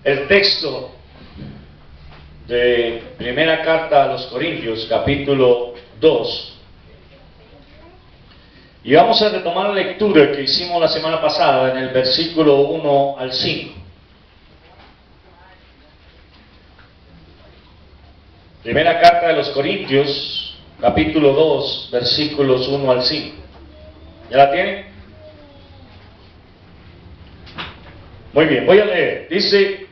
el texto de primera carta a los Corintios, capítulo 2. Y vamos a retomar la lectura que hicimos la semana pasada en el versículo 1 al 5. Primera carta de los Corintios, capítulo 2, versículos 1 al 5. ¿Ya la tienen? Muy bien, voy a leer. Dice: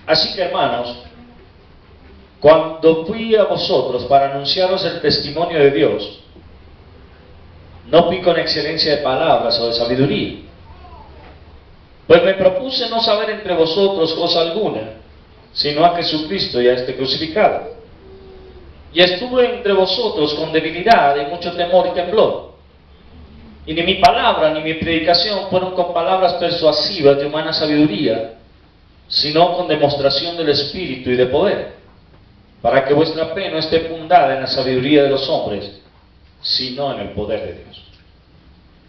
así que, hermanos, cuando fui a vosotros para anunciaros el testimonio de Dios, no fui con excelencia de palabras o de sabiduría, pues me propuse no saber entre vosotros cosa alguna, sino a Jesucristo y a este crucificado. Y estuve entre vosotros con debilidad y mucho temor y temblor. Y ni mi palabra ni mi predicación fueron con palabras persuasivas de humana sabiduría, sino con demostración del Espíritu y de poder, para que vuestra fe no esté fundada en la sabiduría de los hombres, sino en el poder de Dios.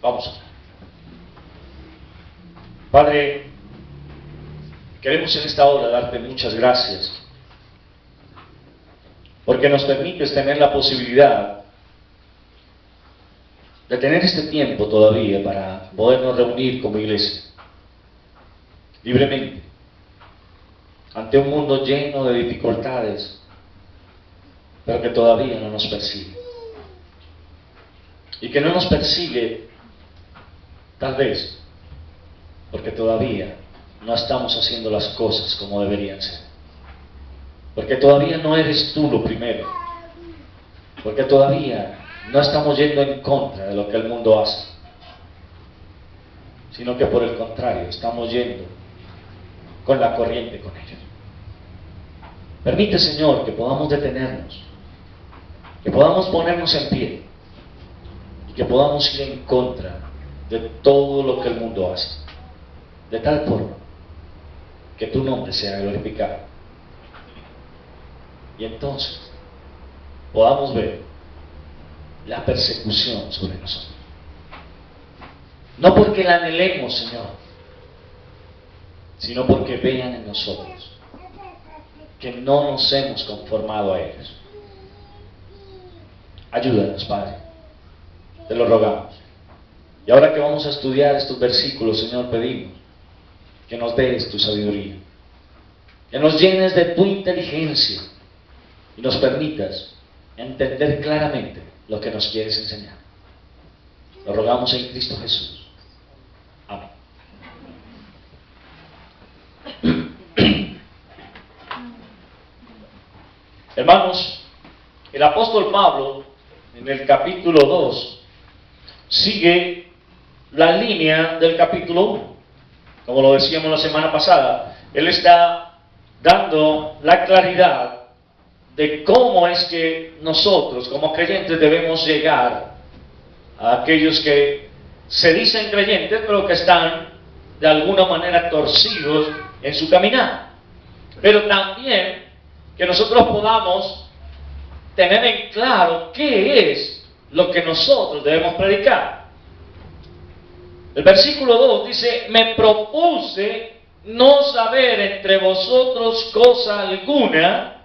Vamos a ver. Padre, queremos en esta hora darte muchas gracias, porque nos permites tener la posibilidad de tener este tiempo todavía para podernos reunir como iglesia, libremente, ante un mundo lleno de dificultades, pero que todavía no nos persigue. Y que no nos persigue, tal vez, porque todavía no estamos haciendo las cosas como deberían ser. Porque todavía no eres tú lo primero. Porque todavía no estamos yendo en contra de lo que el mundo hace, sino que por el contrario, estamos yendo con la corriente con ellos. Permite, Señor, que podamos detenernos, que podamos ponernos en pie y que podamos ir en contra de todo lo que el mundo hace, de tal forma que tu nombre sea glorificado. Y entonces podamos ver la persecución sobre nosotros. No porque la anhelemos, Señor, sino porque vean en nosotros que no nos hemos conformado a ellos. Ayúdanos, Padre, te lo rogamos. Y ahora que vamos a estudiar estos versículos, Señor, pedimos que nos des tu sabiduría, que nos llenes de tu inteligencia y nos permitas entender claramente lo que nos quieres enseñar. Lo rogamos en Cristo Jesús. Amén. Hermanos, el apóstol Pablo, en el capítulo 2, sigue la línea del capítulo 1. Como lo decíamos la semana pasada, él está dando la claridad de cómo es que nosotros, como creyentes, debemos llegar a aquellos que se dicen creyentes, pero que están de alguna manera torcidos en su caminar. Pero también que nosotros podamos tener en claro qué es lo que nosotros debemos predicar. El versículo 2 dice: me propuse no saber entre vosotros cosa alguna,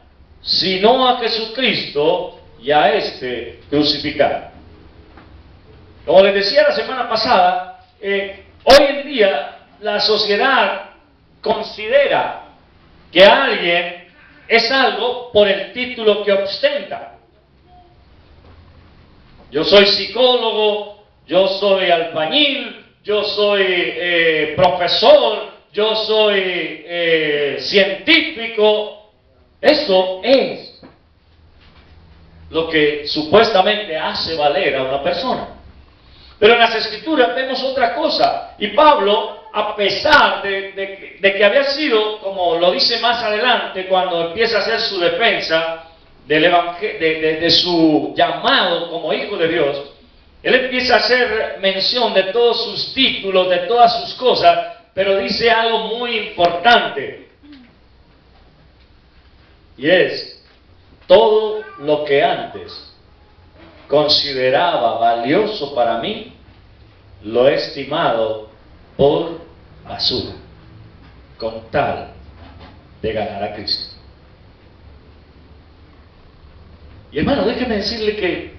sino a Jesucristo y a este crucificado. Como les decía la semana pasada, hoy en día la sociedad considera que alguien es algo por el título que ostenta. Yo soy psicólogo, yo soy albañil, yo soy profesor, yo soy científico. Eso es lo que supuestamente hace valer a una persona. Pero en las Escrituras vemos otra cosa. Y Pablo, a pesar de que había sido, como lo dice más adelante, cuando empieza a hacer su defensa de su llamado como hijo de Dios, él empieza a hacer mención de todos sus títulos, de todas sus cosas, pero dice algo muy importante. Y es: todo lo que antes consideraba valioso para mí, lo he estimado por basura, con tal de ganar a Cristo. Y hermano, déjeme decirle que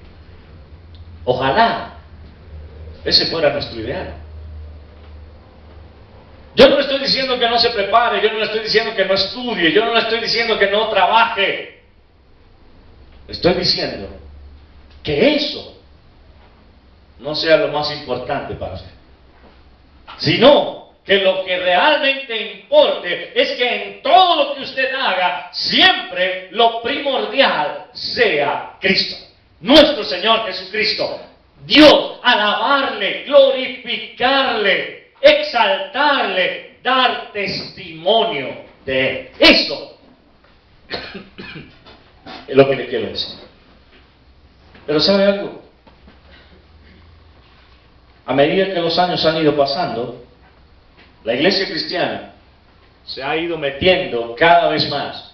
ojalá ese fuera nuestro ideal. Yo no le estoy diciendo que no se prepare, yo no le estoy diciendo que no estudie, yo no le estoy diciendo que no trabaje. Estoy diciendo que eso no sea lo más importante para usted, sino que lo que realmente importe es que en todo lo que usted haga, siempre lo primordial sea Cristo, nuestro Señor Jesucristo. Dios, alabarle, glorificarle, exaltarle, dar testimonio de Él. Eso es lo que le quiero decir. Pero ¿sabe algo? A medida que los años han ido pasando, la iglesia cristiana se ha ido metiendo cada vez más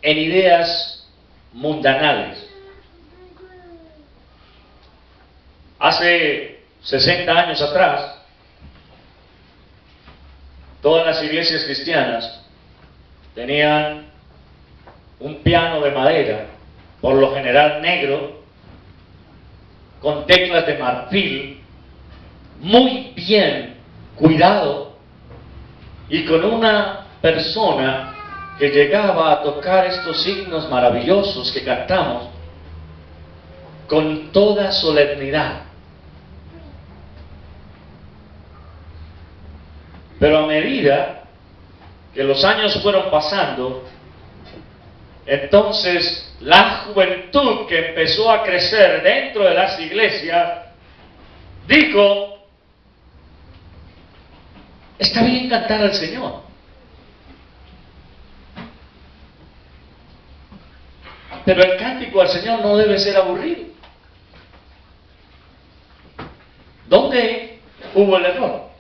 en ideas mundanales. Hace 60 años atrás, todas las iglesias cristianas tenían un piano de madera, por lo general negro, con teclas de marfil, muy bien cuidado, y con una persona que llegaba a tocar estos signos maravillosos que cantamos con toda solemnidad. Pero a medida que los años fueron pasando, entonces la juventud que empezó a crecer dentro de las iglesias dijo: está bien cantar al Señor, pero el cántico al Señor no debe ser aburrido. ¿Dónde hubo el error?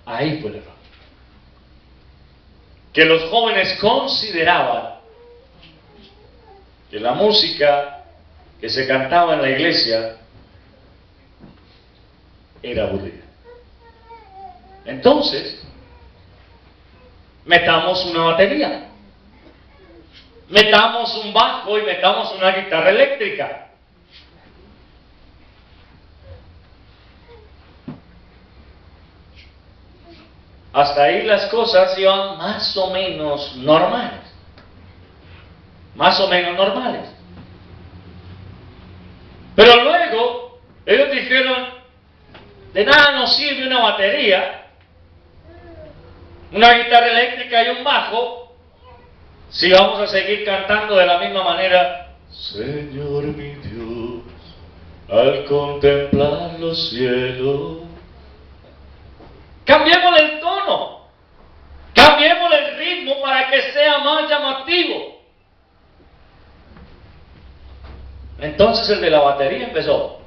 Ahí fue el error. Que los jóvenes consideraban que la música que se cantaba en la iglesia era aburrida. Entonces, metamos una batería, metamos un bajo y metamos una guitarra eléctrica. Hasta ahí las cosas iban más o menos normales. Más o menos normales. Pero luego, ellos dijeron: de nada nos sirve una batería, una guitarra eléctrica y un bajo, si vamos a seguir cantando de la misma manera: Señor mi Dios, al contemplar los cielos. Cambiémosle el tono, cambiémosle el ritmo para que sea más llamativo. Entonces el de la batería empezó.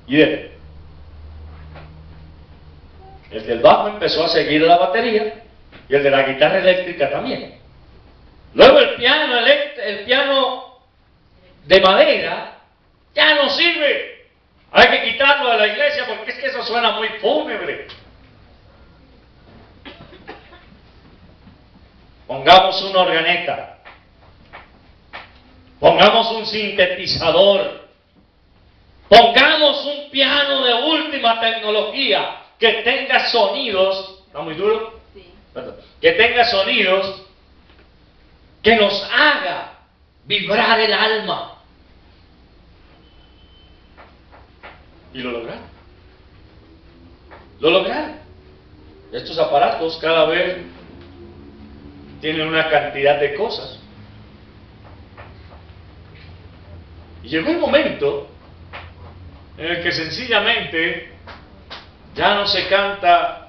Y el del bajo empezó a seguir la batería, y el de la guitarra eléctrica también. Luego el piano de madera ya no sirve. Hay que quitarlo de la iglesia porque es que eso suena muy fúnebre. Pongamos una organeta, pongamos un sintetizador, pongamos un piano de última tecnología que tenga sonidos. ¿Está muy duro? Sí. Que tenga sonidos que nos haga vibrar el alma. Y lo lograron. Lo lograron. Estos aparatos cada vez tienen una cantidad de cosas. Y llegó un momento en el que sencillamente ya no se canta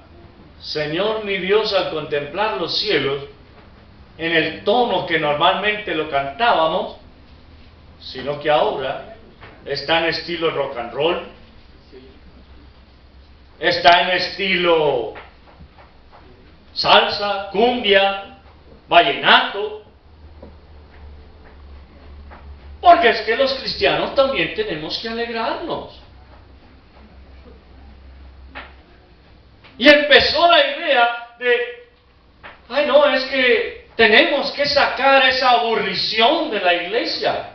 Señor mi Dios al contemplar los cielos en el tono que normalmente lo cantábamos, sino que ahora está en estilo rock and roll, está en estilo salsa, cumbia, vallenato. ¿Por Porque es que los cristianos también tenemos que alegrarnos. Y empezó la idea de, ay no, es que tenemos que sacar esa aburrición de la iglesia.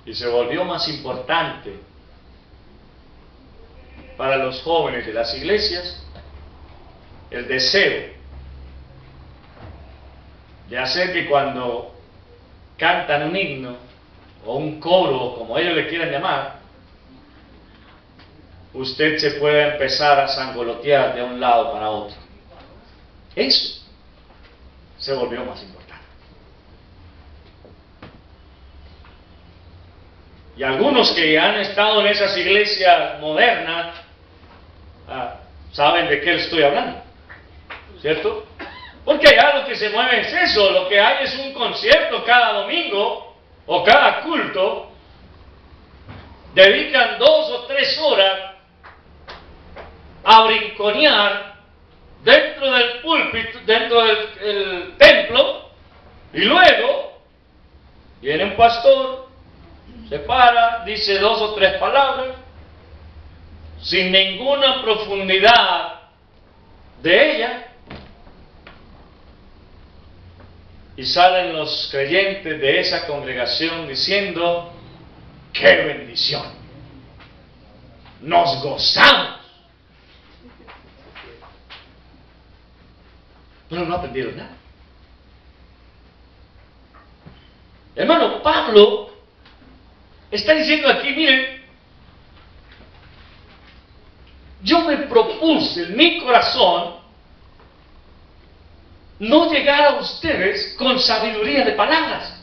Y se volvió más importante para los jóvenes de las iglesias el deseo de hacer que cuando cantan un himno o un coro, como ellos le quieran llamar, usted se pueda empezar a sangolotear de un lado para otro. Eso se volvió más importante. Y algunos que han estado en esas iglesias modernas saben de qué estoy hablando, ¿cierto? Porque allá lo que se mueve es eso, lo que hay es un concierto cada domingo o cada culto, dedican 2 o 3 horas a brinconear dentro del púlpito, dentro del templo, y luego viene un pastor, se para, dice 2 o 3 palabras, sin ninguna profundidad de ella, y salen los creyentes de esa congregación diciendo, ¡qué bendición! ¡Nos gozamos! Pero no aprendieron nada. Hermano, Pablo está diciendo aquí, miren, yo me propuse en mi corazón no llegar a ustedes con sabiduría de palabras.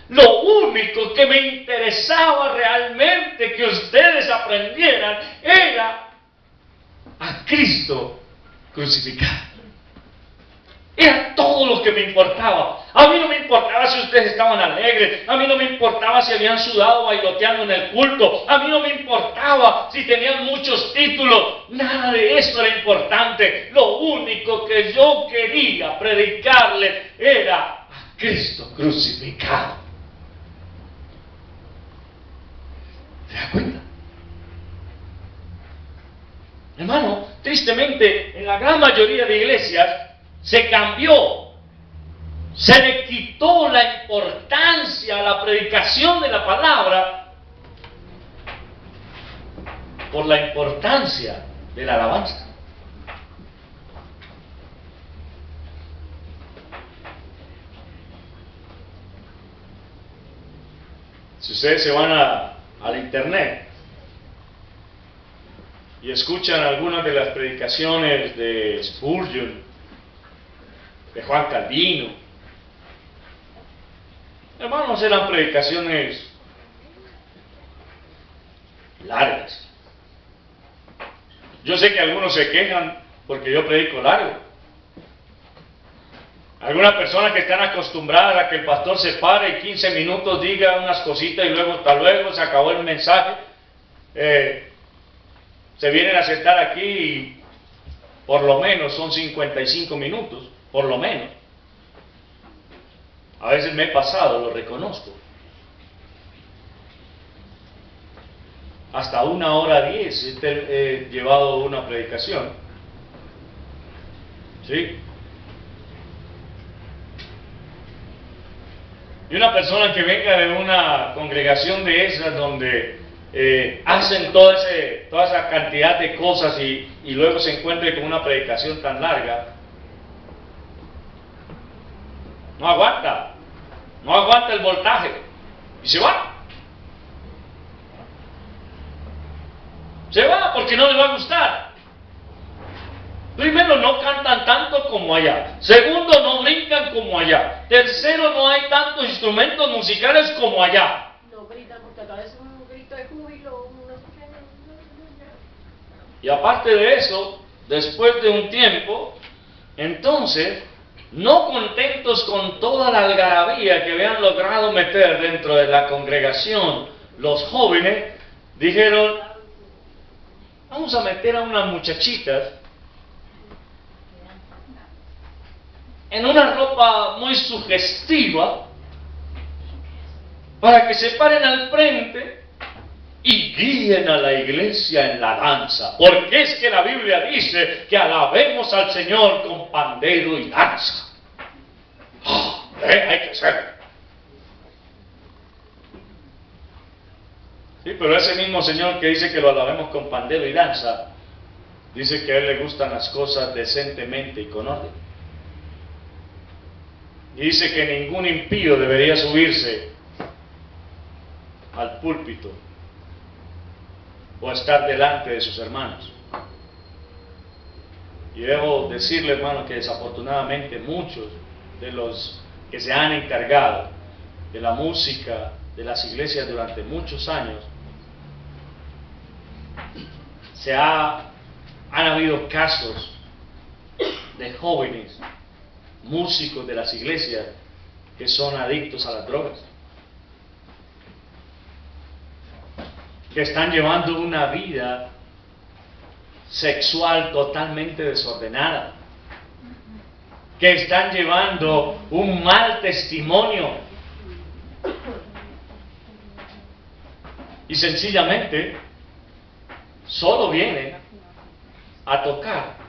Lo único que me interesaba realmente que ustedes aprendieran era a Cristo crucificado. Era todo lo que me importaba. A mí no me importaba si ustedes estaban alegres. A mí no me importaba si habían sudado bailoteando en el culto. A mí no me importaba si tenían muchos títulos. Nada de eso era importante. Lo único que yo quería predicarles era a Cristo crucificado. ¿Se da cuenta? Hermano, tristemente, en la gran mayoría de iglesias se cambió, se le quitó la importancia a la predicación de la palabra por la importancia de la alabanza. Si ustedes se van al internet y escuchan algunas de las predicaciones de Spurgeon, de Juan Calvino, hermanos, eran predicaciones largas. Yo sé que algunos se quejan porque yo predico largo. Algunas personas que están acostumbradas a que el pastor se pare y 15 minutos diga unas cositas y luego hasta luego se acabó el mensaje, se vienen a sentar aquí y por lo menos son 55 minutos. Por lo menos. A veces me he pasado, lo reconozco. Hasta 1:10 he llevado una predicación. ¿Sí? Y una persona que venga de una congregación de esas donde hacen toda esa cantidad de cosas y luego se encuentre con una predicación tan larga, no aguanta el voltaje y se va porque no le va a gustar. Primero, no cantan tanto como allá. Segundo, no brincan como allá. Tercero, no hay tantos instrumentos musicales como allá. No gritan porque tal vez un grito de júbilo, y aparte de eso, después de un tiempo, entonces, no contentos con toda la algarabía que habían logrado meter dentro de la congregación, los jóvenes dijeron, vamos a meter a unas muchachitas en una ropa muy sugestiva para que se paren al frente y guíen a la iglesia en la danza. Porque es que la Biblia dice que alabemos al Señor con pandero y danza. Hay que hacerlo. Sí, pero ese mismo Señor que dice que lo alabemos con pandero y danza, dice que a Él le gustan las cosas decentemente y con orden. Y dice que ningún impío debería subirse al púlpito o estar delante de sus hermanos. Y debo decirle, hermano, que desafortunadamente muchos de los que se han encargado de la música de las iglesias durante muchos años, han habido casos de jóvenes músicos de las iglesias que son adictos a las drogas, que están llevando una vida sexual totalmente desordenada, que están llevando un mal testimonio y sencillamente solo vienen a tocar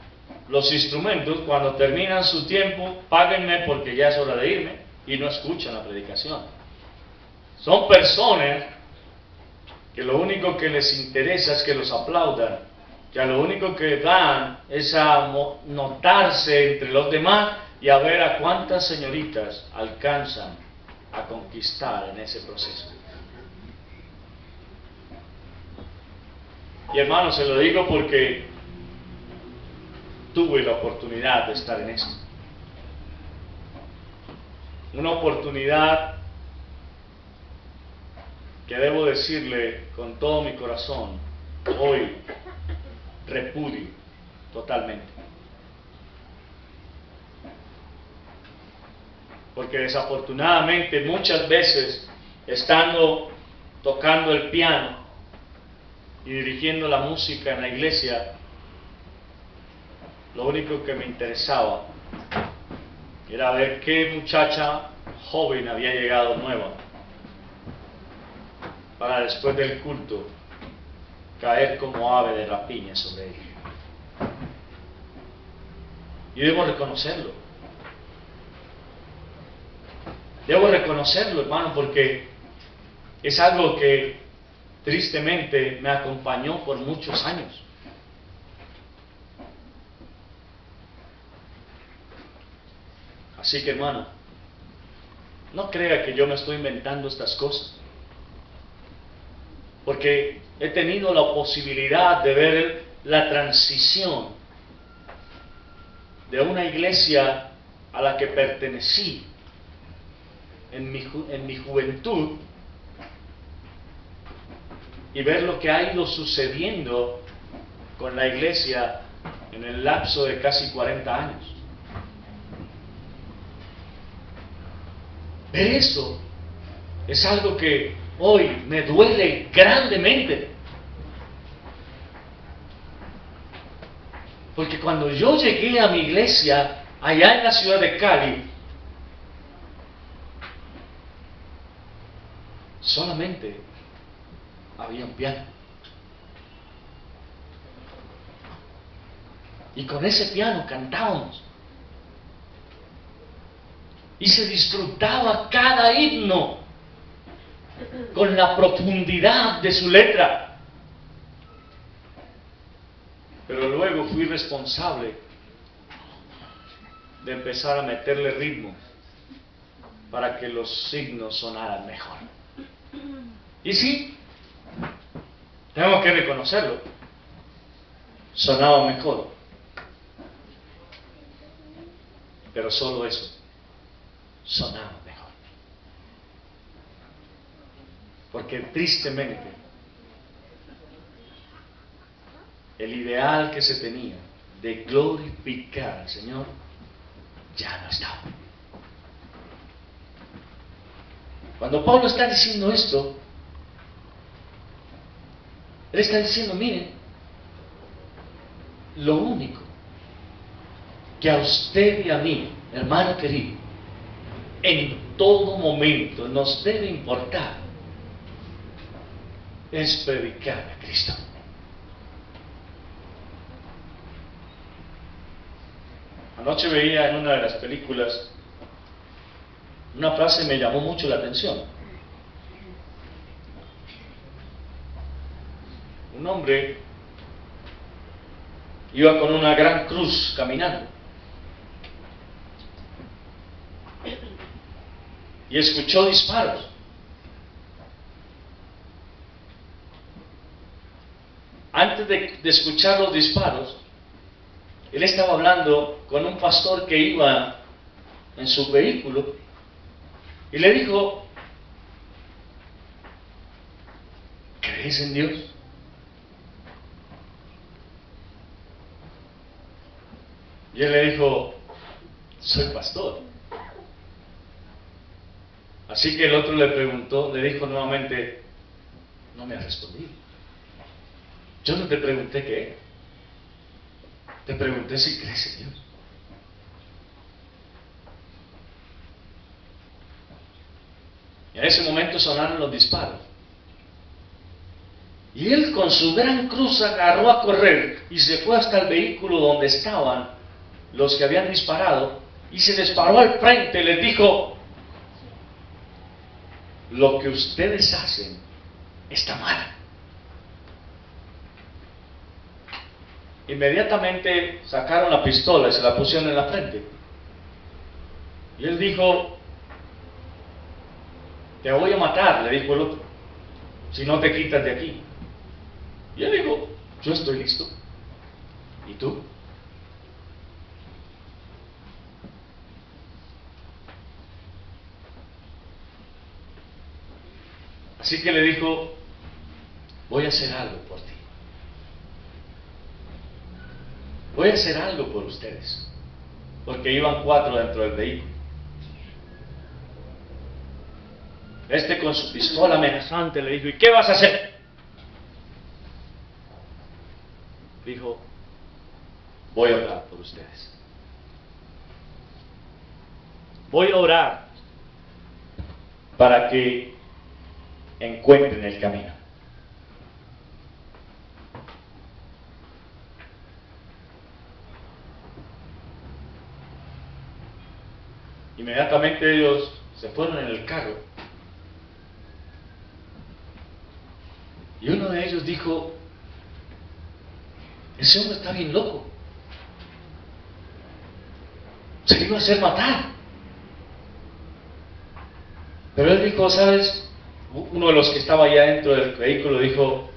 los instrumentos cuando terminan su tiempo, páguenme porque ya es hora de irme, y no escuchan la predicación. Son personas que lo único que les interesa es que los aplaudan, que a lo único que dan es a notarse entre los demás y a ver a cuántas señoritas alcanzan a conquistar en ese proceso. Y hermano, se lo digo porque tuve la oportunidad de estar en esto. Una oportunidad que debo decirle con todo mi corazón, hoy repudio totalmente. Porque desafortunadamente muchas veces, estando tocando el piano y dirigiendo la música en la iglesia, lo único que me interesaba era ver qué muchacha joven había llegado nueva, para después del culto caer como ave de rapiña sobre ella. Y debo reconocerlo. Debo reconocerlo, hermano, porque es algo que tristemente me acompañó por muchos años. Así que, hermano, no crea que yo me estoy inventando estas cosas, porque he tenido la posibilidad de ver la transición de una iglesia a la que pertenecí en mi juventud, y ver lo que ha ido sucediendo con la iglesia en el lapso de casi 40 años. Ver eso es algo que hoy me duele grandemente. Porque cuando yo llegué a mi iglesia allá en la ciudad de Cali, solamente había un piano. Y con ese piano cantábamos. Y se disfrutaba cada himno con la profundidad de su letra. Pero luego fui responsable de empezar a meterle ritmo para que los signos sonaran mejor. Y sí, tengo que reconocerlo, sonaba mejor. Pero solo eso, sonaba mejor. Porque tristemente, el ideal que se tenía de glorificar al Señor ya no estaba. Cuando Pablo está diciendo esto, él está diciendo, miren, lo único que a usted y a mí, Hermano querido, en todo momento nos debe importar es predicar a Cristo. Anoche veía en una de las películas una frase que me llamó mucho la atención. Un hombre iba con una gran cruz caminando y escuchó disparos. Antes de escuchar los disparos, él estaba hablando con un pastor que iba en su vehículo y le dijo: ¿crees en Dios? Y él le dijo: soy pastor. Así que el otro le preguntó, le dijo nuevamente: no me has respondido. Yo no te pregunté qué. Te pregunté si crees en Dios. Y en ese momento sonaron los disparos. Y él con su gran cruz agarró a correr y se fue hasta el vehículo donde estaban los que habían disparado y se les paró al frente y les dijo: lo que ustedes hacen está mal. Inmediatamente sacaron la pistola y se la pusieron en la frente. Y él dijo: te voy a matar, le dijo el otro, si no te quitas de aquí. Y él dijo: yo estoy listo. ¿Y tú? Así que le dijo: voy a hacer algo por ti. Voy a hacer algo por ustedes. Porque iban 4 dentro del vehículo. Este con su pistola amenazante le dijo: ¿y qué vas a hacer? Dijo: voy a orar por ustedes. Voy a orar para que encuentren el camino. Inmediatamente ellos se fueron en el carro y uno de ellos dijo: ese hombre está bien loco, se iba a hacer matar. Pero él dijo: ¿sabes? Uno de los que estaba allá dentro del vehículo dijo: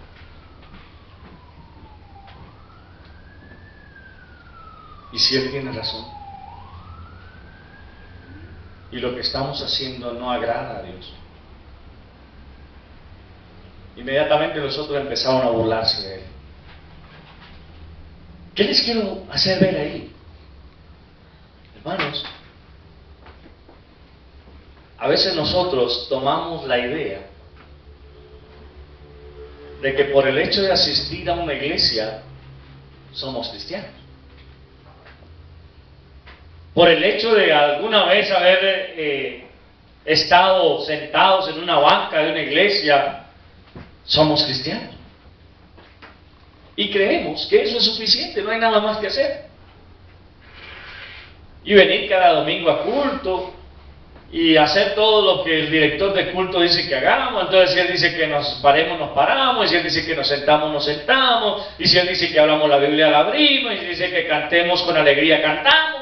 ¿y si él tiene razón? Y lo que estamos haciendo no agrada a Dios. Inmediatamente los otros empezaron a burlarse de él. ¿Qué les quiero hacer ver ahí? Hermanos, a veces nosotros tomamos la idea de que por el hecho de asistir a una iglesia somos cristianos. Por el hecho de alguna vez haber estado sentados en una banca de una iglesia, somos cristianos. Y creemos que eso es suficiente, no hay nada más que hacer. Y venir cada domingo a culto y hacer todo lo que el director de culto dice que hagamos. Entonces si él dice que nos paremos, nos paramos, y si él dice que nos sentamos, nos sentamos, y si él dice que hablamos la Biblia, la abrimos, y si dice que cantemos con alegría, cantamos.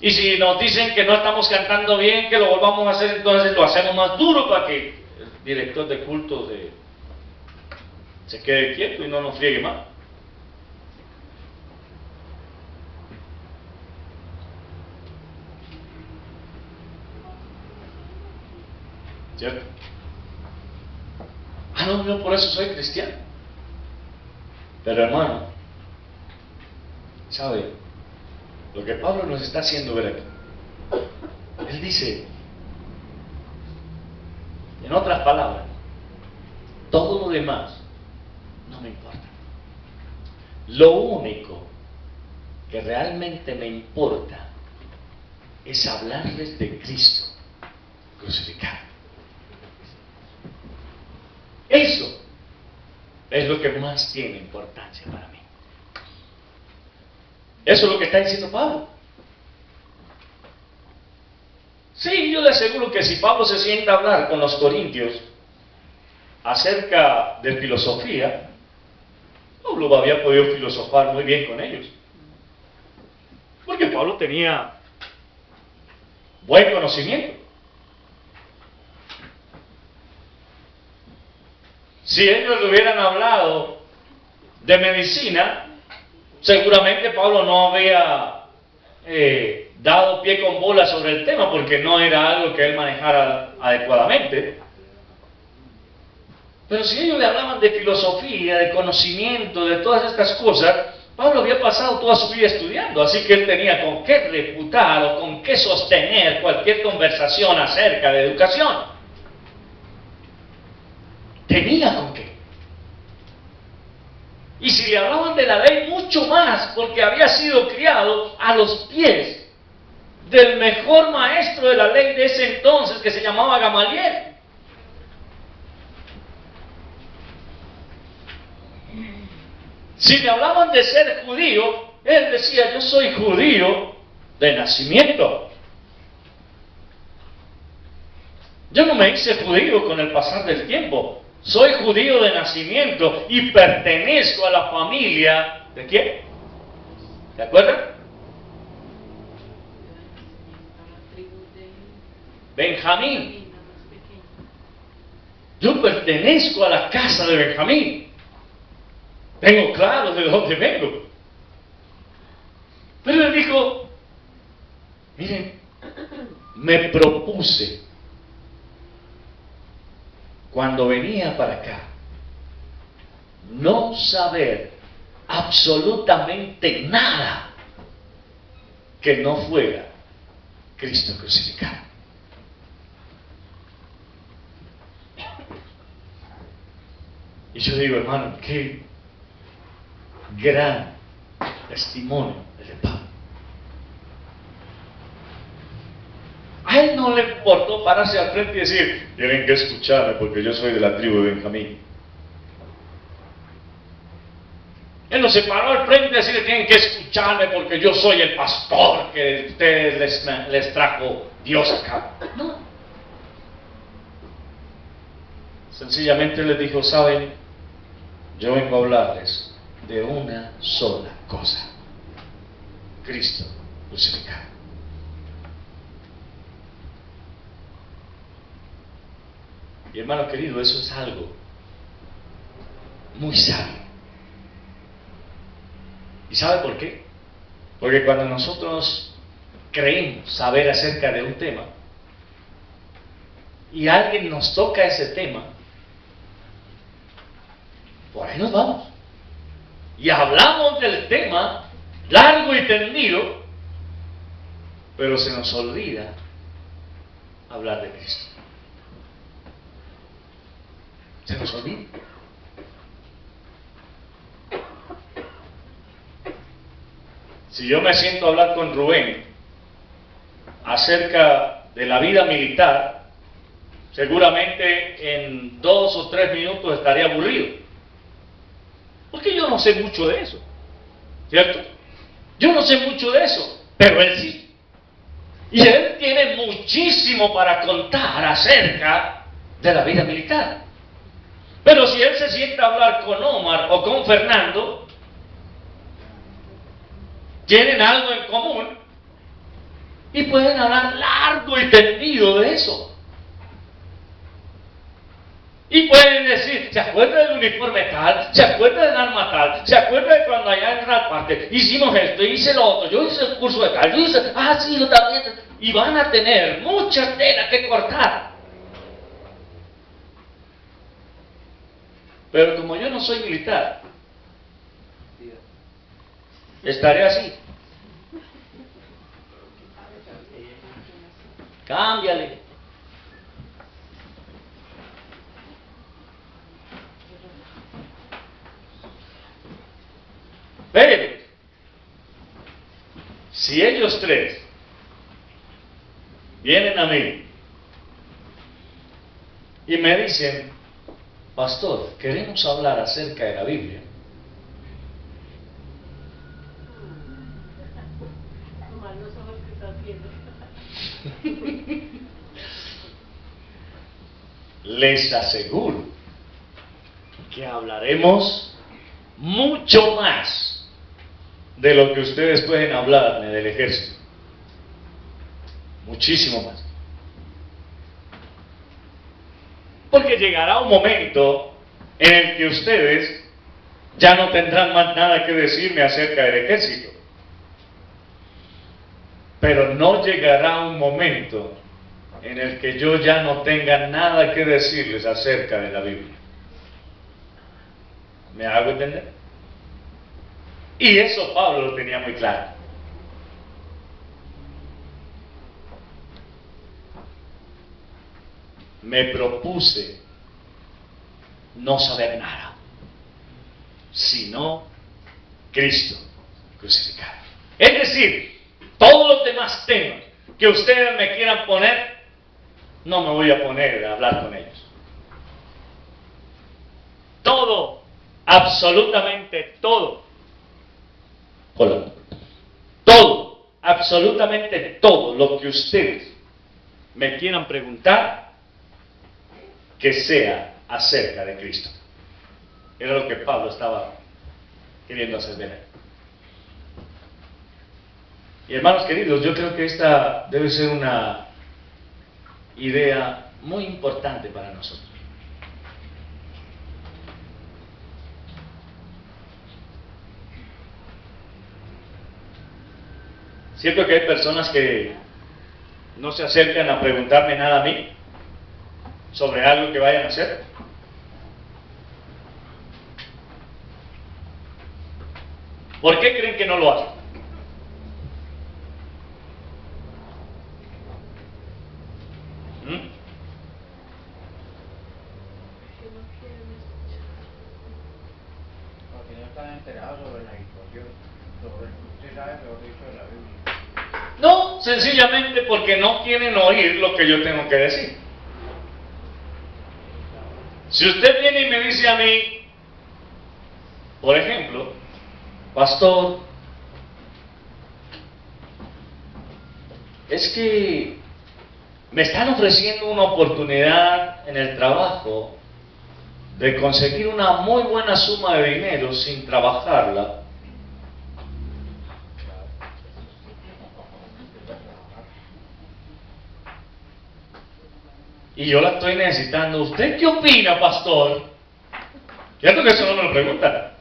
Y si nos dicen que no estamos cantando bien, que lo volvamos a hacer, entonces lo hacemos más duro para que el director de culto se quede quieto y no nos friegue más. ¿Cierto? Ah, no, yo por eso soy cristiano. Pero hermano, ¿sabe? Lo que Pablo nos está haciendo ver aquí. Él dice, en otras palabras, todo lo demás no me importa. Lo único que realmente me importa es hablarles de Cristo crucificado. Eso es lo que más tiene importancia para mí. Eso es lo que está diciendo Pablo. Sí, yo le aseguro que si Pablo se sienta a hablar con los corintios acerca de filosofía, Pablo había podido filosofar muy bien con ellos. Porque Pablo tenía buen conocimiento. Si ellos le hubieran hablado de medicina, seguramente Pablo no había dado pie con bola sobre el tema, porque no era algo que él manejara adecuadamente. Pero si ellos le hablaban de filosofía, de conocimiento, de todas estas cosas, Pablo había pasado toda su vida estudiando, así que él tenía con qué refutar o con qué sostener cualquier conversación acerca de educación. Tenía con qué. Y si le hablaban de la ley, mucho más, porque había sido criado a los pies del mejor maestro de la ley de ese entonces, que se llamaba Gamaliel. Si le hablaban de ser judío, él decía: yo soy judío de nacimiento. Yo no me hice judío con el pasar del tiempo. Soy judío de nacimiento y pertenezco a la familia ¿de quién? ¿De acuerdo? Benjamín. Yo pertenezco a la casa de Benjamín. Tengo claro de dónde vengo. Pero él dijo: miren, me propuse cuando venía para acá no saber absolutamente nada que no fuera Cristo crucificado. Y yo digo, hermano, qué gran testimonio el de Pablo. A él no le importó pararse al frente y decir: tienen que escucharme porque yo soy de la tribu de Benjamín. Él no se paró al frente y decir: tienen que escucharme porque yo soy el pastor que ustedes les trajo Dios acá. No. Sencillamente les dijo: saben, yo vengo a hablarles de una sola cosa: Cristo crucificado. Y hermano querido, eso es algo muy sabio. ¿Y sabe por qué? Porque cuando nosotros creemos saber acerca de un tema y alguien nos toca ese tema, por ahí nos vamos y hablamos del tema largo y tendido, pero se nos olvida hablar de Cristo. Se nos olvida. Si yo me siento a hablar con Rubén acerca de la vida militar, seguramente en 2 o 3 minutos estaría aburrido, porque yo no sé mucho de eso, ¿cierto? Yo no sé mucho de eso, pero él sí. Y él tiene muchísimo para contar acerca de la vida militar. Pero si él se sienta a hablar con Omar o con Fernando, tienen algo en común y pueden hablar largo y tendido de eso. Y pueden decir: ¿se acuerda del uniforme tal? ¿Se acuerda del arma tal? ¿Se acuerda de cuando allá en tal parte hicimos esto, hice lo otro, yo hice el curso de tal, yo hice, sí, yo también? Y van a tener mucha tela que cortar. Pero como yo no soy militar, estaré así. Cámbiale. Pero si ellos tres vienen a mí y me dicen, pastor, queremos hablar acerca de la Biblia. Nomás los ojos que estás viendo. Les aseguro que hablaremos mucho más de lo que ustedes pueden hablarme del ejército. Muchísimo más. Porque llegará un momento en el que ustedes ya no tendrán más nada que decirme acerca del ejército. Pero no llegará un momento en el que yo ya no tenga nada que decirles acerca de la Biblia. ¿Me hago entender? Y eso Pablo lo tenía muy claro. Me propuse no saber nada, sino Cristo crucificado. Es decir, todos los demás temas que ustedes me quieran poner, no me voy a poner a hablar con ellos. Todo, absolutamente todo. Hola. Todo, absolutamente todo lo que ustedes me quieran preguntar, que sea acerca de Cristo. Era lo que Pablo estaba queriendo hacer ver. Y hermanos queridos, yo creo que esta debe ser una idea muy importante para nosotros. Cierto que hay personas que no se acercan a preguntarme nada a mí sobre algo que vayan a hacer. ¿Por qué creen que no lo hacen? Porque no están enterados sobre la situación, usted sabe mejor dicho de la Biblia. No, sencillamente porque no quieren oír lo que yo tengo que decir. Si usted viene y me dice a mí, por ejemplo, pastor, es que me están ofreciendo una oportunidad en el trabajo de conseguir una muy buena suma de dinero sin trabajarla. Y yo la estoy necesitando. ¿Usted qué opina, pastor? ¿Cierto que eso no me lo preguntan?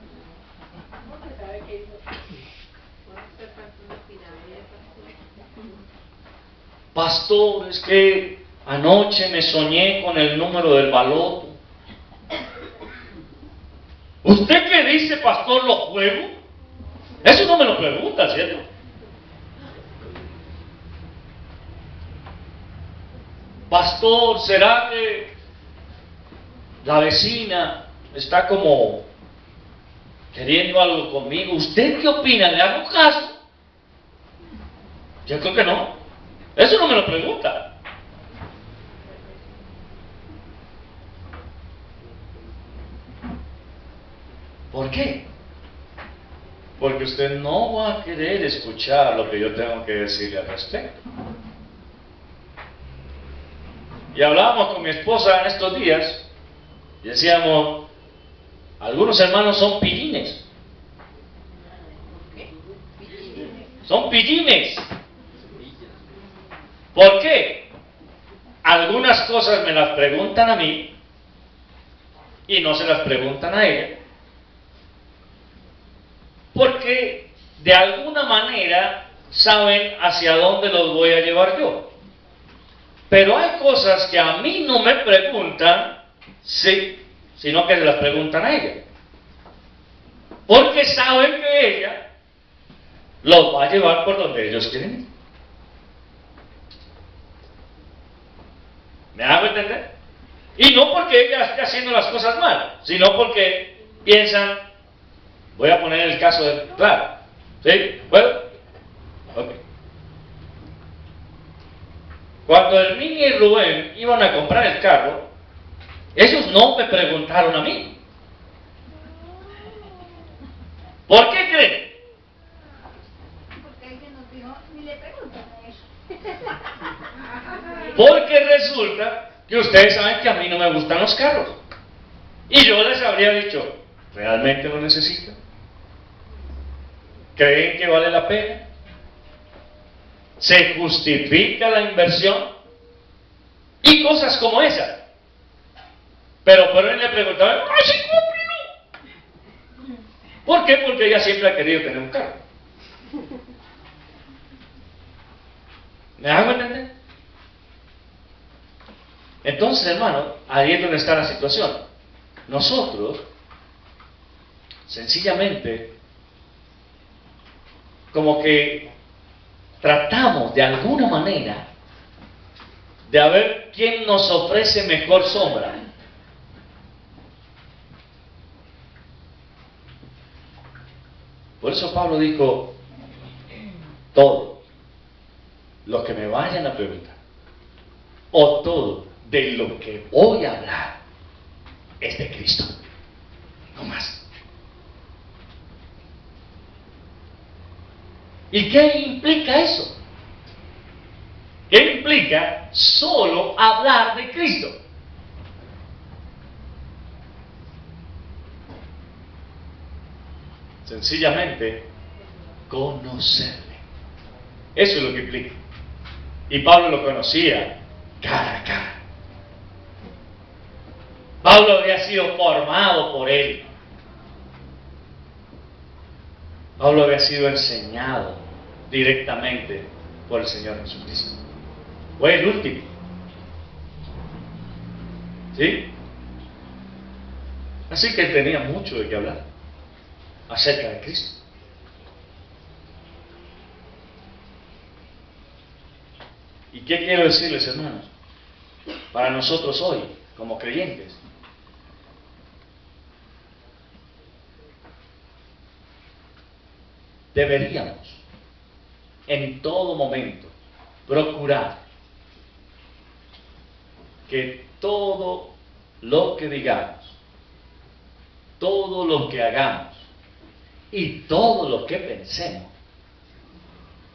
Porque sabe que eso. Bueno, usted tanto no opina de Pastor, es que anoche me soñé con el número del baloto. ¿Usted qué dice, pastor, lo juego? Eso no me lo pregunta, ¿cierto? Pastor, ¿será que la vecina está como queriendo algo conmigo? ¿Usted qué opina? ¿Le hago caso? Yo creo que no. Eso no me lo pregunta. ¿Por qué? Porque usted no va a querer escuchar lo que yo tengo que decirle al respecto. Y hablábamos con mi esposa en estos días y decíamos, algunos hermanos son pillines. ¿Qué? Son pillines. ¿Por qué? Algunas cosas me las preguntan a mí y no se las preguntan a ella. Porque de alguna manera saben hacia dónde los voy a llevar yo. Pero hay cosas que a mí no me preguntan, sí, sino que se las preguntan a ella. Porque saben que ella los va a llevar por donde ellos quieren ir. ¿Me hago entender? Y no porque ella esté haciendo las cosas mal, sino porque piensan, voy a poner el caso de, claro, ¿sí? ¿Puedo? Ok. cuando Herminia y Rubén iban a comprar el carro, ellos no me preguntaron a mí. ¿Por qué creen? Porque alguien nos dijo, ni le preguntan a eso. Porque resulta que ustedes saben que a mí no me gustan los carros. Y yo les habría dicho, ¿realmente lo necesitan? ¿Creen que vale la pena? ¿Se justifica la inversión? Y cosas como esas. Pero por él le preguntaban, ¡ay, sí, cómprelo! ¿Por qué? Porque ella siempre ha querido tener un carro. ¿Me hago entender? Entonces, hermano, ahí es donde está la situación. Nosotros, sencillamente, como que tratamos de alguna manera de a ver quién nos ofrece mejor sombra. Por eso Pablo dijo, todo lo que me vayan a preguntar, o todo de lo que voy a hablar, es de Cristo, no más. ¿Y qué implica eso? ¿Qué implica solo hablar de Cristo? Sencillamente, conocerle. Eso es lo que implica. Y Pablo lo conocía cara a cara. Pablo había sido formado por él. Pablo había sido enseñado directamente por el Señor Jesucristo. Fue el último. ¿Sí? Así que él tenía mucho de qué hablar acerca de Cristo. ¿Y qué quiero decirles, hermanos? Para nosotros hoy, como creyentes, deberíamos en todo momento procurar que todo lo que digamos, todo lo que hagamos y todo lo que pensemos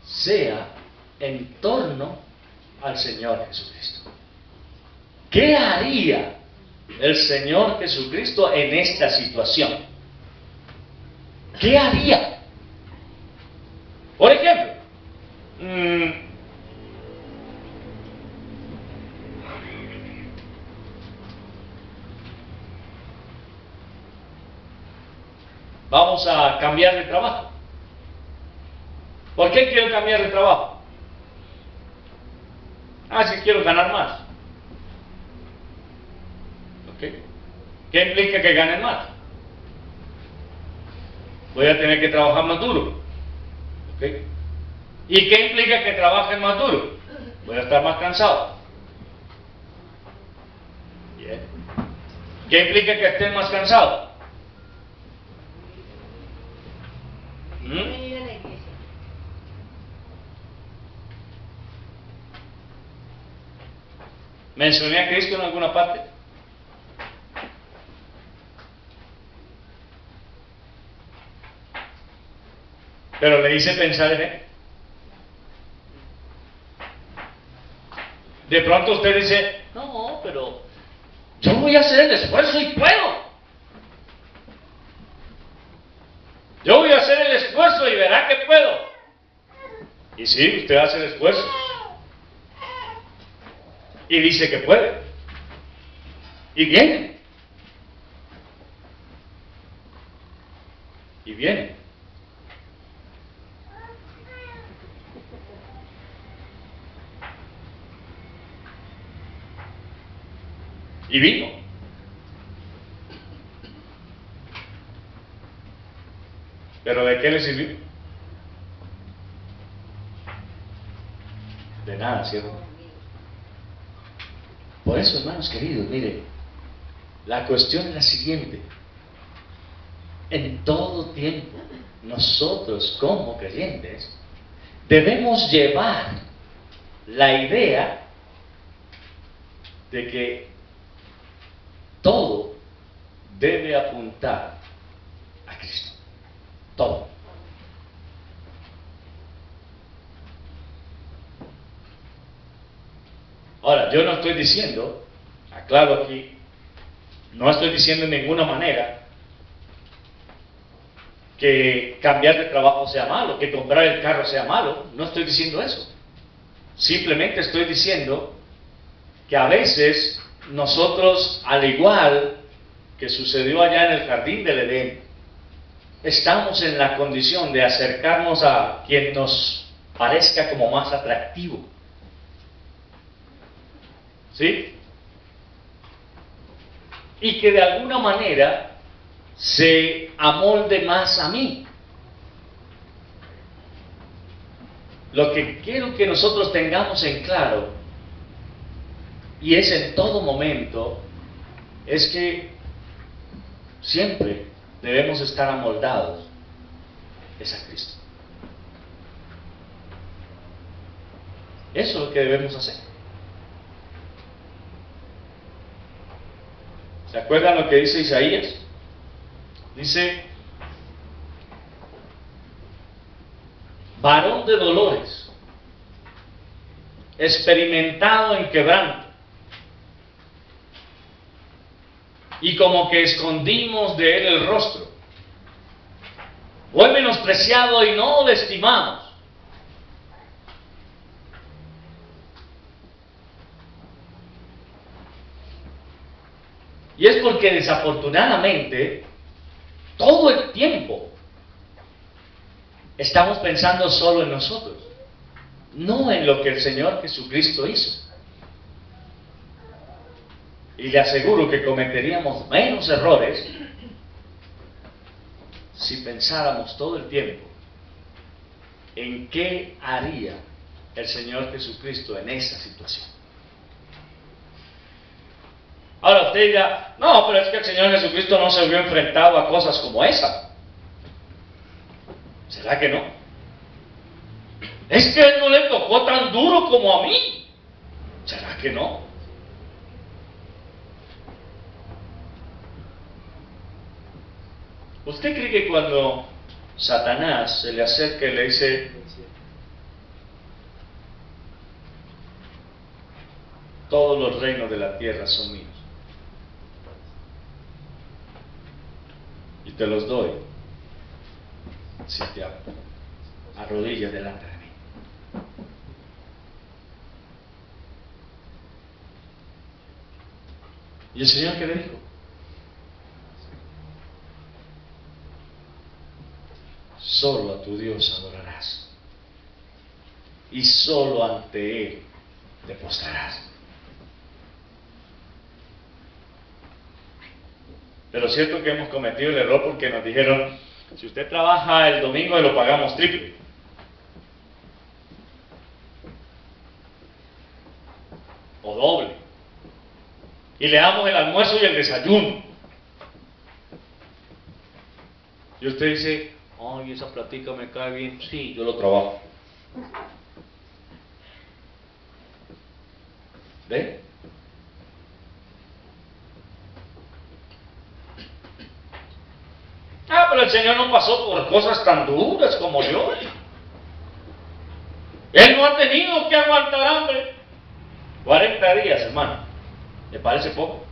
sea en torno al Señor Jesucristo. ¿Qué haría el Señor Jesucristo en esta situación? ¿Qué haría? Por ejemplo, vamos a cambiar de trabajo. ¿Por qué quiero cambiar de trabajo? Si quiero ganar más. ¿Okay? ¿Qué implica que gane más? Voy a tener que trabajar más duro. ¿Okay? ¿Y qué implica que trabaje más duro? Voy a estar más cansado. Bien. ¿Qué implica que esté más cansado? Venir a la iglesia. ¿Mencioné a Cristo en alguna parte? Pero le hice pensar en él. De pronto usted dice, no, pero yo voy a hacer el esfuerzo y puedo. Yo voy a hacer el esfuerzo y verá que puedo. Y sí, usted hace el esfuerzo. Y dice que puede. Y viene. Y viene. Y vino. ¿Pero de qué le sirvió? De nada, ¿cierto? Por eso, hermanos queridos, mire, la cuestión es la siguiente. En todo tiempo, nosotros como creyentes debemos llevar la idea de que todo debe apuntar a Cristo. Todo. Ahora, yo no estoy diciendo, aclaro aquí, no estoy diciendo en ninguna manera que cambiar de trabajo sea malo, que comprar el carro sea malo. No estoy diciendo eso. Simplemente estoy diciendo que a veces nosotros, al igual que sucedió allá en el jardín del Edén, estamos en la condición de acercarnos a quien nos parezca como más atractivo. ¿Sí? Y que de alguna manera se amolde más a mí. Lo que quiero que nosotros tengamos en claro, y es en todo momento, es que siempre debemos estar amoldados es a Cristo. Eso es lo que debemos hacer. ¿Se acuerdan lo que dice Isaías? Dice: varón de dolores, experimentado en quebranto, y como que escondimos de él el rostro. Fue menospreciado y no lo estimamos. Y es porque desafortunadamente todo el tiempo estamos pensando solo en nosotros, no en lo que el Señor Jesucristo hizo. Y le aseguro que cometeríamos menos errores si pensáramos todo el tiempo en qué haría el Señor Jesucristo en esa situación. Ahora usted dirá: no, pero es que el Señor Jesucristo no se vio enfrentado a cosas como esa. ¿Será que no? Es que a él no le tocó tan duro como a mí. ¿Será que no? ¿Usted cree que cuando Satanás se le acerca y le dice: todos los reinos de la tierra son míos y te los doy si te arrodillas delante de mí? ¿Y el Señor qué le dijo? Solo a tu Dios adorarás y solo ante Él te postrarás. Pero es cierto que hemos cometido el error porque nos dijeron: si usted trabaja el domingo, lo pagamos triple. O doble. Y le damos el almuerzo y el desayuno. Y usted dice: ay, esa platica me cae bien. Sí, yo lo trabajo. ¿Ve? Ah, pero el Señor no pasó por cosas tan duras como yo. Él no ha tenido que aguantar hambre. 40 días, hermano. ¿Le parece poco?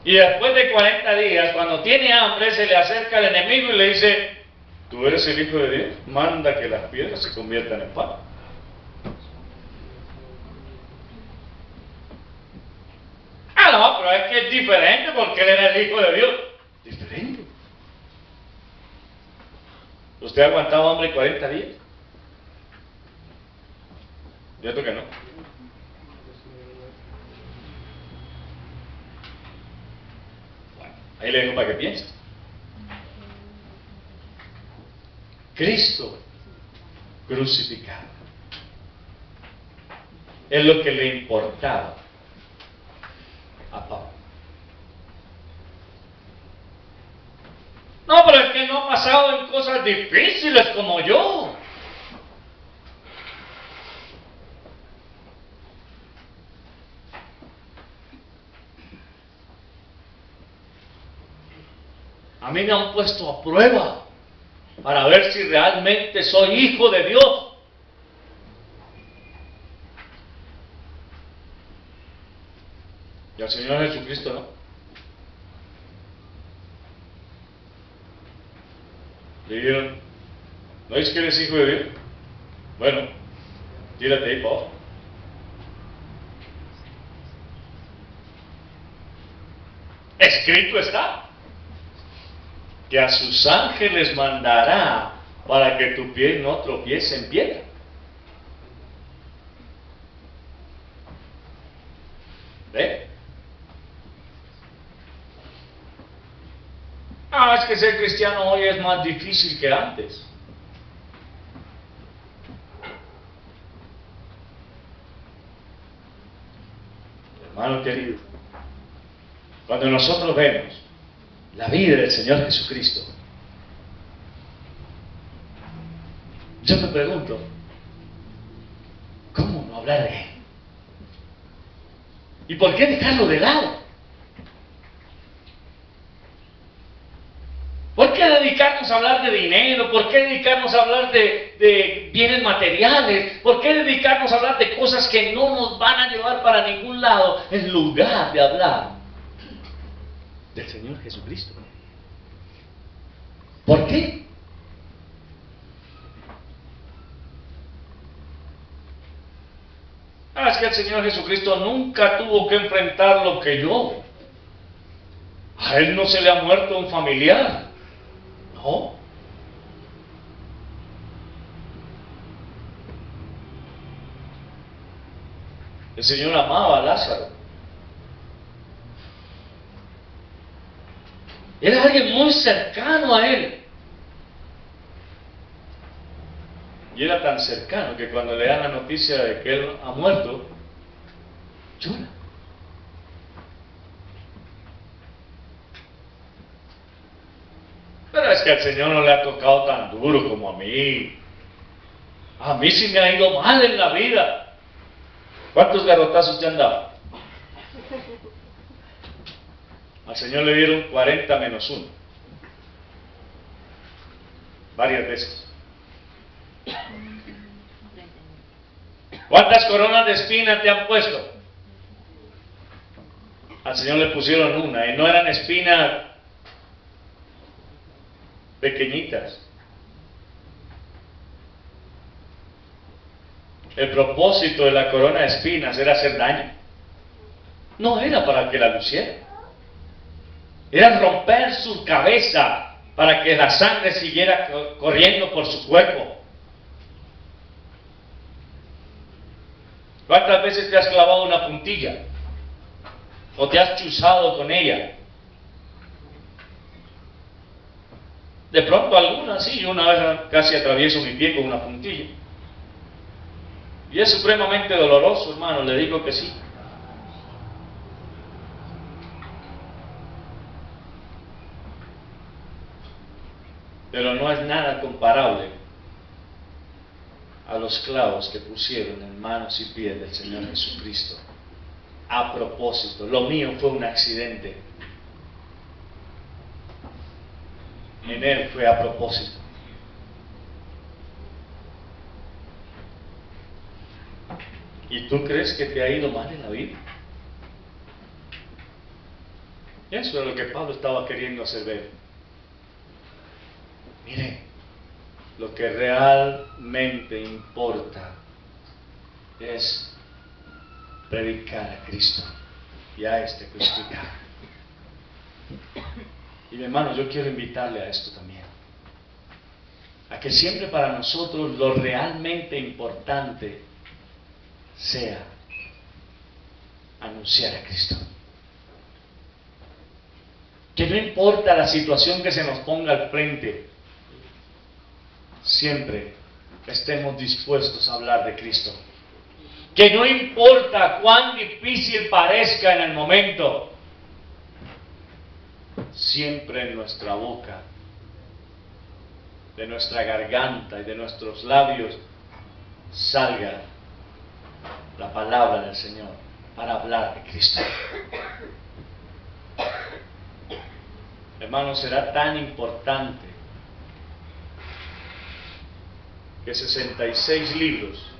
Y después de 40 días, cuando tiene hambre, se le acerca al enemigo y le dice: tú eres el Hijo de Dios, manda que las piedras se conviertan en pan. Ah, no, pero es que es diferente porque él era el Hijo de Dios. Diferente. ¿Usted ha aguantado hambre 40 días? ¿Cierto que no? Bueno, ahí le dejo para que piense. Cristo crucificado es lo que le importaba a Pablo. No, pero es que no ha pasado en cosas difíciles como yo. mí me han puesto a prueba para ver si realmente soy hijo de Dios. Y al Señor Jesucristo no. Le dijeron, ¿no es que eres hijo de Dios? Bueno, tírate ahí para abajo. Escrito está que a sus ángeles mandará para que tu pie no tropiece en piedra. ¿Ve? Es que ser cristiano hoy es más difícil que antes. Hermano querido, cuando nosotros vemos la vida del Señor Jesucristo, yo me pregunto, ¿cómo no hablar de Él? ¿Y por qué dejarlo de lado? ¿Por qué dedicarnos a hablar de dinero? ¿Por qué dedicarnos a hablar de bienes materiales? ¿Por qué dedicarnos a hablar de cosas que no nos van a llevar para ningún lado en lugar de hablar del Señor Jesucristo? ¿Por qué? Es que el Señor Jesucristo nunca tuvo que enfrentar lo que yo. A Él no se le ha muerto un familiar. No. El Señor amaba a Lázaro. Era alguien muy cercano a Él. Y era tan cercano que cuando le dan la noticia de que Él ha muerto, llora. Pero es que al Señor no le ha tocado tan duro como a mí. A mí sí me ha ido mal en la vida. ¿Cuántos garrotazos te han dado? Al Señor le dieron 40 menos 1. Varias veces. ¿Cuántas coronas de espina te han puesto? Al Señor le pusieron una, y no eran espinas pequeñitas. El propósito de la corona de espinas era hacer daño. No era para que la luciera. Era romper su cabeza para que la sangre siguiera corriendo por su cuerpo. ¿Cuántas veces te has clavado una puntilla? ¿O te has chuzado con ella? De pronto algunas, sí, yo una vez casi atravieso mi pie con una puntilla. Y es supremamente doloroso, hermano, le digo que sí. Pero no es nada comparable a los clavos que pusieron en manos y pies del Señor Jesucristo. A propósito, lo mío fue un accidente. En Él fue a propósito. ¿Y tú crees que te ha ido mal en la vida? Eso es lo que Pablo estaba queriendo hacer ver. Mire, lo que realmente importa es predicar a Cristo y a este crucificado. Y mi hermano, yo quiero invitarle a esto también. A que siempre para nosotros lo realmente importante sea anunciar a Cristo. Que no importa la situación que se nos ponga al frente, siempre estemos dispuestos a hablar de Cristo. Que no importa cuán difícil parezca en el momento, siempre en nuestra boca, de nuestra garganta y de nuestros labios salga la palabra del Señor para hablar de Cristo. Hermanos, será tan importante que 66 libros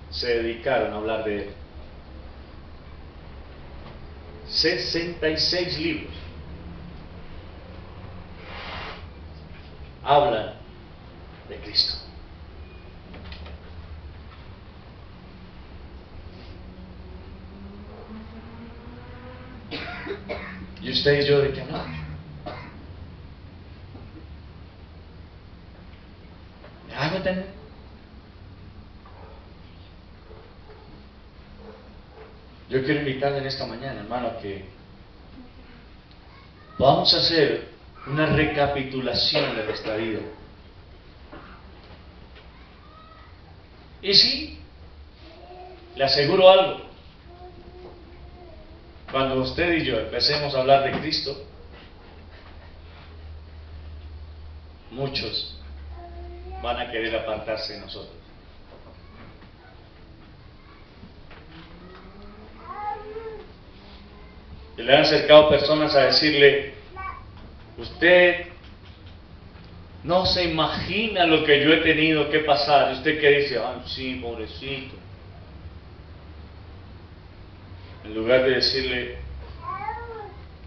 se dedicaron a hablar de Él. 66 libros hablan de Cristo. ¿Y usted y yo de qué hablamos? ¿Me hago entender? Yo quiero invitarle en esta mañana, hermano, a que podamos hacer una recapitulación de nuestra vida. Y sí, le aseguro algo. Cuando usted y yo empecemos a hablar de Cristo, muchos van a querer apartarse de nosotros. Y le han acercado personas a decirle: usted no se imagina lo que yo he tenido que pasar. Y usted que dice: ay, sí, pobrecito. En lugar de decirle: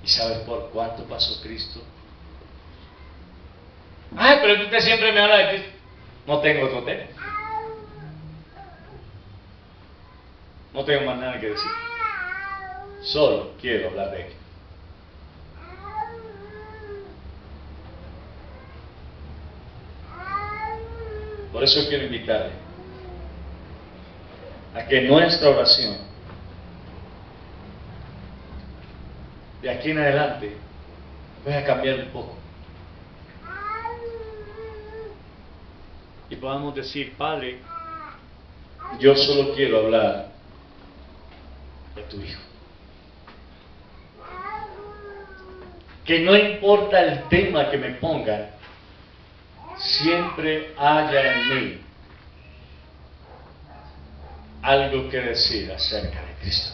¿y sabes por cuánto pasó Cristo? Ay, pero usted siempre me habla de Cristo. No tengo otro tema. No tengo más nada que decir. Solo quiero hablar de Él. Por eso quiero invitarle a que nuestra oración de aquí en adelante pueda cambiar un poco y podamos decir: Padre, yo solo quiero hablar de tu Hijo. Que no importa el tema que me pongan, siempre haya en mí algo que decir acerca de Cristo.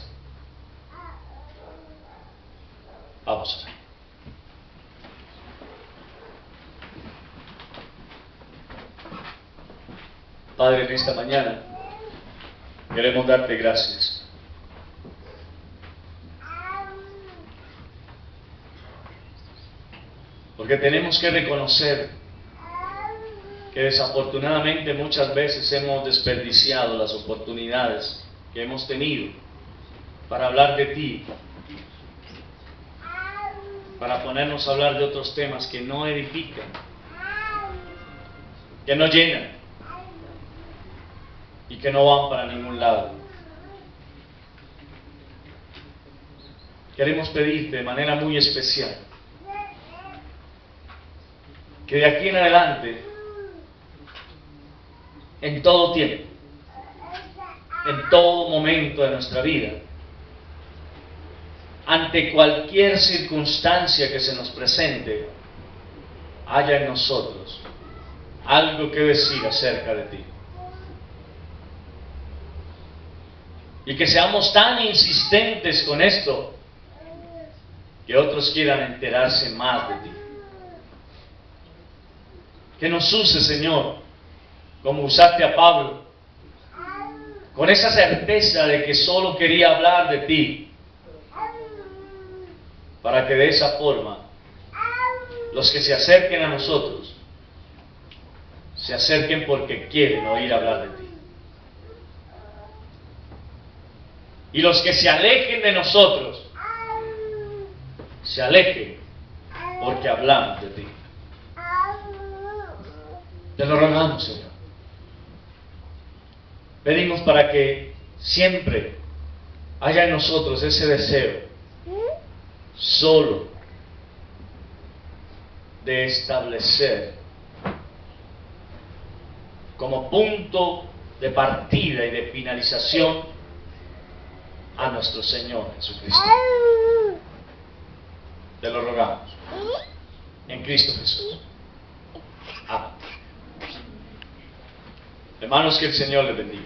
Vamos a ver. Padre, en esta mañana queremos darte gracias. Porque tenemos que reconocer que desafortunadamente muchas veces hemos desperdiciado las oportunidades que hemos tenido para hablar de ti, para ponernos a hablar de otros temas que no edifican, que no llenan y que no van para ningún lado. Queremos pedirte de manera muy especial que de aquí en adelante, en todo tiempo, en todo momento de nuestra vida, ante cualquier circunstancia que se nos presente, haya en nosotros algo que decir acerca de ti. Y que seamos tan insistentes con esto que otros quieran enterarse más de ti. Que nos use, Señor, como usaste a Pablo, con esa certeza de que solo quería hablar de ti, para que de esa forma los que se acerquen a nosotros se acerquen porque quieren oír hablar de ti. Y los que se alejen de nosotros se alejen porque hablamos de ti. Te lo rogamos, Señor. Pedimos para que siempre haya en nosotros ese deseo solo de establecer como punto de partida y de finalización a nuestro Señor Jesucristo. Te lo rogamos en Cristo Jesús. Amén. Hermanos, que el Señor les bendiga.